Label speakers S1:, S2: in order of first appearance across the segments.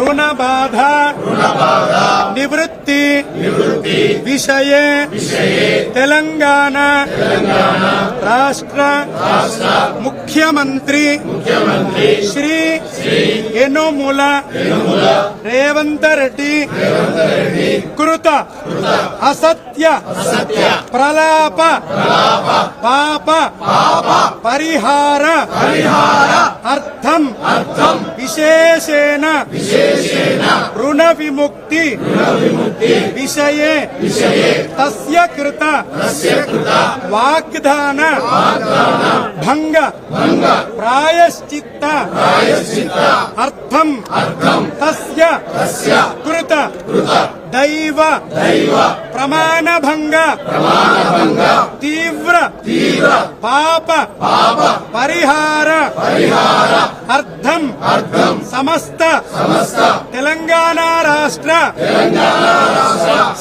S1: ऋणबाध निवृत्ति विषये तेलंगाना राष्ट्र मुख्यमंत्री श्री यनुमल रेवंत रेड्डी कृत असत्य प्रलाप पाप परिहार अर्थम विशेषेण ऋण विमुक्ति विषये तस्य कृत वाग्दान भंग प्रायश्चित्त अर्थम तस्य कृत दैव प्रमाण भंग तीव्र पाप परिहार अर्थम समस्त तेलंगाना राष्ट्र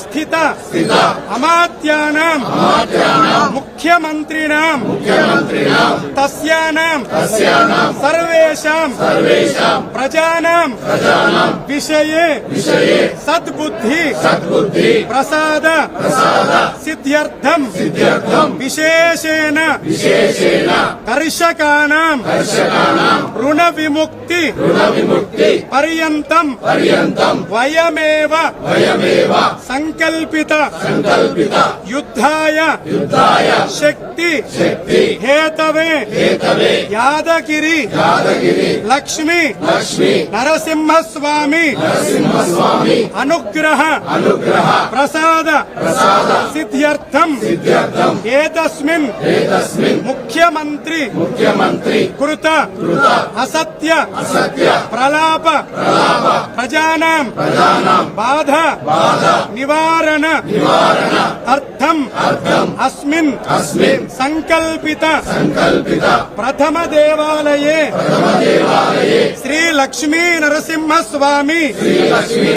S1: स्थित अमात्यानां मुख्यमंत्रिणां तस्यानां सर्वेषां प्रजानां विषये सद्बुद्धि प्रसाद सिद्ध्यर्थम विशेषेण कर्षकाणां ऋण विमुक्ति पर्यन्तं वयमेव संकल्पित युद्धाय शक्ति हेतवे यादगिरी लक्ष्मी नरसिंहस्वामी अनुग्रह प्रसाद सिद्ध्यर्थम एतस्मिन् मुख्यमंत्री कृत असत्य प्रलाप प्रजानां बाधा निवारण अर्थम अस्मिन् संकल्पित प्रथम देवालये श्री लक्ष्मी नरसिंह स्वामी